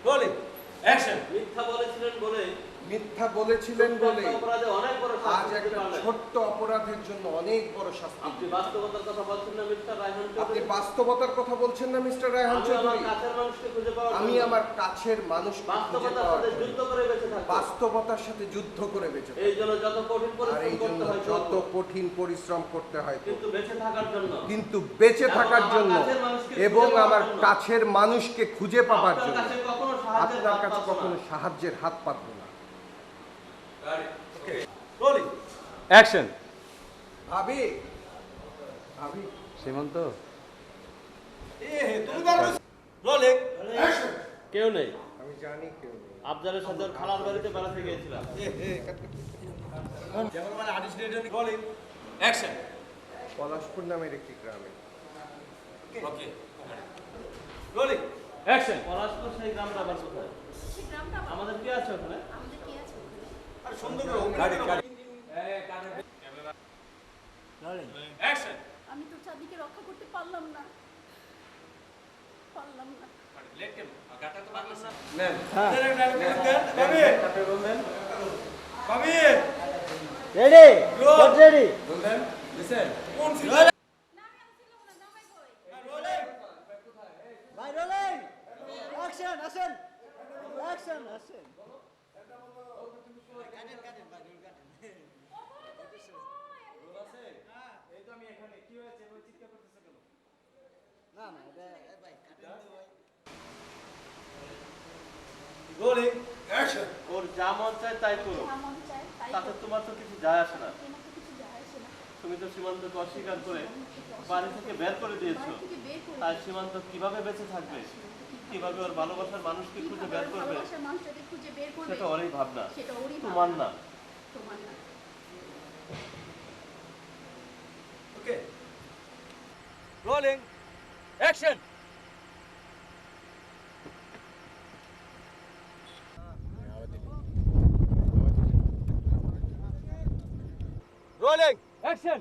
Rolling action. মিথ্যা বলেছিলেন বলে আজ একটা ছোট্ট অপরাধের জন্য অনেক বড় শাস্তি। আপনি বাস্তবতার কথা বলছেন না মিস্টার রায়হান আপনি চৌধুরী? বাস্তবতার কথা বলছেন না মিস্টার রায়হান চৌধুরী? আমি আমার কাছের আমি মানুষকে খুঁজে পাওয়ার আমার কাছের মানুষকে খুঁজে বাস্তবতার পাওয়ার সাথে জন্য যুদ্ধ করে বেঁচে থাকবো। বাস্তবতার সাথে যুদ্ধ করে বেঁচে থাকবো। এই জন্য যত কঠিন আর এই পরিশ্রম জন্য করতে হয় যত করবো। কঠিন পরিশ্রম করতে হয় কিন্তু বেঁচে থাকার জন্য কিন্তু বেঁচে থাকার জন্য এবং আমার কাছের মানুষকে খুঁজে পাওয়ার আপনার জন্য কাছে কখনো সাহায্যের আপনার হাত কাছে পাতবো কখনো না। সাহায্যের হাত পাতবো না। Rolling action. ভাবি ভাবি সীমান্ত তুমি পারবে। Rolling action. কেউ নেই। আমি জানি কেউ নেই। আফজালের সাথে ওর খালার বাড়িতে বেড়াতে গিয়েছিলাম। যেমন মানে আর্টিস্ট রোলিং অ্যাকশন। পলাশপুর নামের একটি গ্রামে ওকে রোলিং অ্যাকশন। পলাশপুর সেই গ্রামটা আবার কোথায়? সেই গ্রামটা আমাদের কি আছে ওখানে? আমাদের কি আছে ওখানে? আর সুন্দর গাড়ি অ্যাকশন। আমি তো চাঁদিকে রক্ষা করতে পারলাম না। নেন ভাবি ভাবি রেডি Good. রেডি বললেন লিসেন কোন সিন না আমি আসছিলাম না, নামাই কই? রোলিং ভাই রোলিং অ্যাকশন আসেন অ্যাকশন আসেন রোলিং অ্যাকশন। ওর যা মন চায় তাই করো। আমার চাই তাই তাতে করো। তোমার তো কিছু যায় আসে না। তোমার তো কিছু যায় আসে না। তুমি তো সীমান্তকে অস্বীকার করে বাড়ি থেকে বের করে দিয়েছো। বাড়ি থেকে বের করে তাই সীমান্ত কিভাবে বেঁচে থাকবে, কিভাবে ওর ভালোবাসার মানুষকে খুঁজে কিভাবে বের ওর করবে, ভালোবাসার মানুষটাকে খুঁজে বের করবে? সেটা ওরই ভাবনা, সেটা ওরই তোমার ভাবনা, না। তোমার না। Okay rolling action. Rolling action.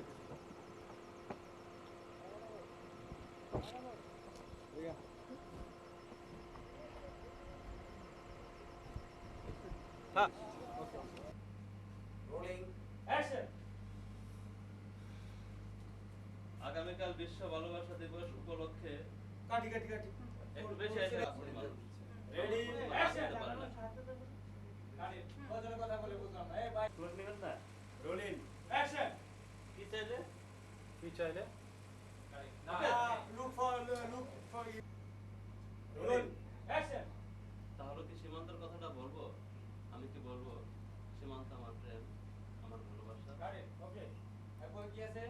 হ্যাঁ রোলিং অ্যাকশন। আগামীকাল বিশ্ব ভালোবাসা দিবস উপলক্ষে কাটি একটু বেশি এসে রেডি অ্যাকশন। কাটি কথা বলে বুঝলাম না এই ভাই ক্লোজ নেবেন না। Rolling action. কি চাইলে? কি চাইলে লুক ফর রোলিং অ্যাকশন। তাহলে কি সীমান্তের কথাটা বলবো? আমি কি বলবো সীমান্ত আমার প্রেম, আমার ভালোবাসা? কাটি ওকে এরপর কি আছে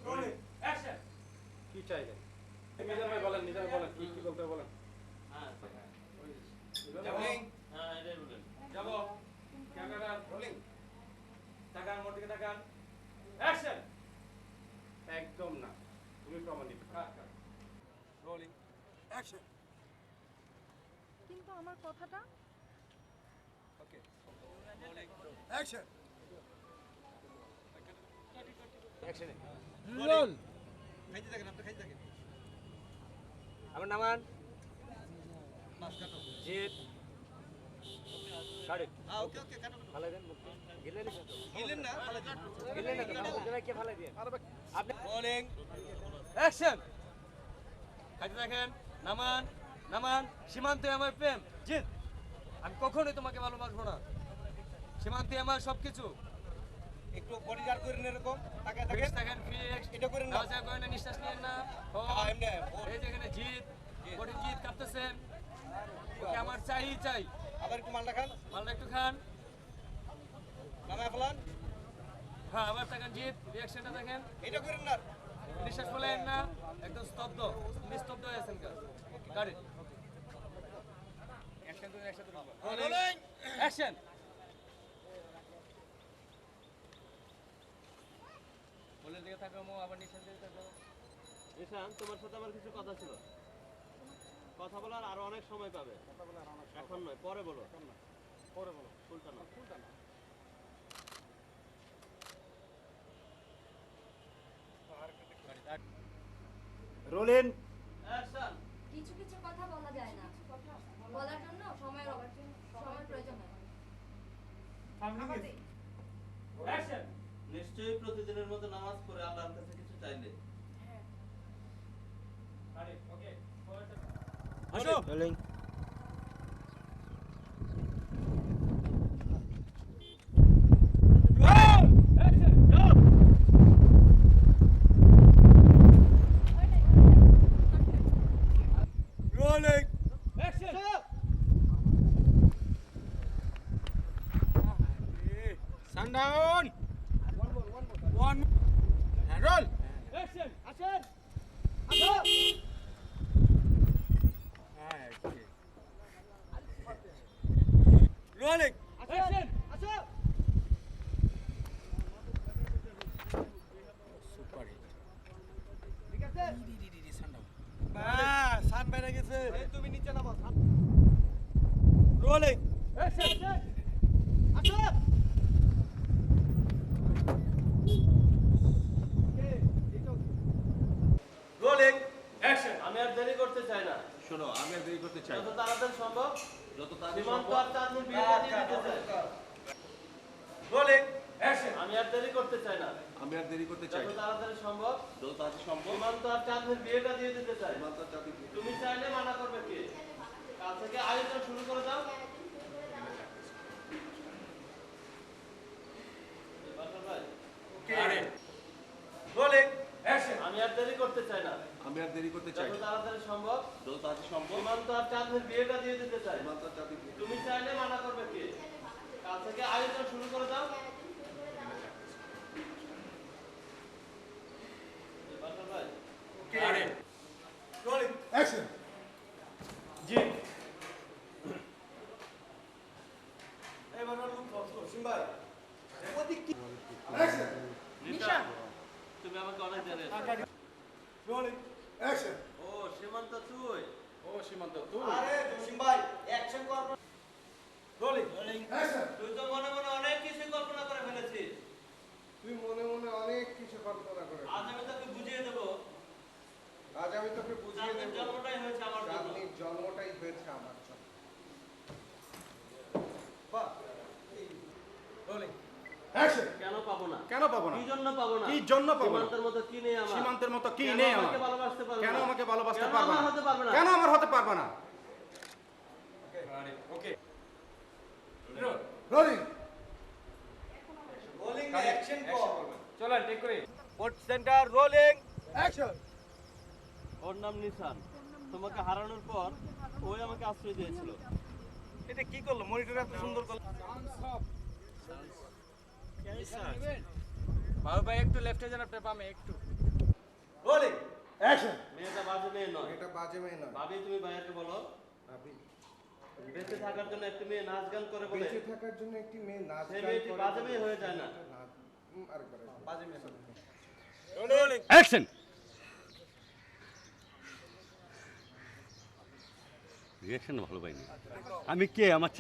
রোলিং অ্যাকশন। কি চাইলে নিজাম ভাই বলেন কি কি বলতে বলেন হ্যাঁ রোলিং হ্যাঁ এটাই বলেন। যাব ক্যামেরা রোলিং তাকান মোর দিকে তাকান অ্যাকশন। একদম না তুমি প্রমাণিত রোলিং অ্যাকশন। কিন্তু আমার কথাটা ওকে রোলিং অ্যাকশন। অ্যাকশনে রোল খাইতে থাকেন আপনি খাইতে থাকেন আমার নামান জিত কাটে হ্যাঁ ওকে কাটো ফালাই দেন মুক্তি গিলে নিছেন তো গিলেন না গিলে না তো মুক্তি কে ফালাই দিয়ে আপনি রোলিং অ্যাকশন। খাইতে থাকেন নামান সীমান্তে আমার প্রেম জিত আমি কখনোই তোমাকে ভালোবাসবো না সীমান্তে আমার সবকিছু একটু বডিগার্ড করেন এরকম তাকে থাকেন এটা করেন না যা করেন নিঃশ্বাস নেন না এমনি এই যেখানে জিত বডি জিত কাঁপতেছেন ওকে আমার চাই আবার একটু মালটা একটু খান নামায় ফেলান হ্যাঁ আবার তাকান জিত রিঅ্যাকশনটা দেখেন এটা করেন না নিঃশ্বাস ফেলেন না একদম স্তব্ধ নিস্তব্ধ হয়ে আছেন গাড়ি অ্যাকশন তো একসাথে রোলিং অ্যাকশন। বলের দিকে তাকামো আবার নিঃশ্বাস দিকে তাকামো। ঈশান তোমার সাথে আমার কিছু কথা ছিল। কথা বলার আরো অনেক সময় পাবে। এখন নয়, পরে বলো। Sultana rolling action. কিছু কিছু কথা বলা যায় না। নিশ্চয়ই প্রতিদিনের মতো নামাজ পড়ে আল্লাহর কাছে কিছু চাইলে। আসো rolling action sundown one and roll action rolling action super ঠিক আছে সানডাউন বাস সান বেড়ে গেছে এই তুমি নিচে নামো রোলিং action রোলিং অ্যাকশন আমি আর দেরি করতে চাই না। শোনো, আমি আর দেরি করতে চাই যত না। তাড়াতাড়ি সম্ভব যত তাড়াতাড়ি সীমান্ত সম্ভব আর চাঁদনির বিয়েটা দিয়ে দিতে চাই। রোলিং অ্যাকশন আমি আর দেরি করতে চাই না। আমি আর দেরি করতে চাই যত না। তাড়াতাড়ি সম্ভব যত তাড়াতাড়ি সম্ভব সীমান্ত আর চাঁদনির বিয়েটা দিয়ে দিতে চাই। সীমান্ত চাঁদনি তুমি চাইলে মানা করবে কে? কাল থেকে আয়োজন শুরু করে দাও। বাদল ভাই, আরে রোলিং অ্যাকশন আমি আর দেরি করতে চাই না। আমি আর দেরি করতে চাই যত না। তাড়াতাড়ি সম্ভব যত তাড়াতাড়ি সম্ভব সীমান্ত আর চাঁদনির বিয়েটা দিয়ে দিতে চাই। সীমান্ত চাঁদনি তুমি চাইলে মানা করবে কে? কাল থেকে আয়োজন শুরু করে দাও। বাদল ভাই, আরে রোলিং অ্যাকশন জি এবার লুক করো সিম্বাই অ্যাকশন নিশান, তুমি আমাকে অনেক দেরি রোলিং অ্যাকশন ও সীমান্ত তুই ও সীমান্ত তুই রোলিং অ্যাকশন তুই তো মনে মনে অনেক কিছু কল্পনা করে ফেলেছিস। তুই মনে মনে অনেক কিছু কল্পনা করে আজ আমি তোকে বুঝিয়ে দেবো আজ আমি তোকে বুঝিয়ে চাঁদনির দেব জন্মটাই হয়েছে আমার জন্য। চাঁদনির জন্মটাই হয়েছে আমার জন্য। বাহ রোলিং অ্যাকশন কেন পাবো না? কেন পাবো না? কি জন্য পাবো না? কি জন্য পাবো না? সীমান্তের মতো কি নেই আমার? সীমান্তের মতো কি কেন নেই আমার? আমাকে ভালোবাসতে পারবে কেন না? আমাকে ভালোবাসতে কেন পারবে আমার না? হতে পারবে না? কেন আমার হতে পারবে না? আরে ওকে রোলিং রোলিং অ্যাকশন চলেন টেক করি পোর্ট সেন্টার রোলিং অ্যাকশন ওর নাম নিশান। তোমাকে হারানোর পর ওই আমাকে আশ্রয় দিয়েছিল। এটা কি করলো মনিটরে এত সুন্দর করলো বাবু ভাই একটু লেফটে যান আপনি বামে একটু রোলিং অ্যাকশন মেয়েটা বাজে মেয়ে নয়। এটা বাজে মেয়ে নয়। ভাবি, তুমি ভাইয়াকে বলো ভাবি, বেঁচে থাকার জন্য একটি মেয়ে নাচ গান করে বলে বেঁচে থাকার জন্য একটি মেয়ে নাচ সেই গান মেয়েটি করে বাজে মেয়ে হয়ে যায় না। আরেকবার বাজে মেয়ে রোলিং অ্যাকশন রিয়াকশন ভালো পাইনি। আমি কে? আমার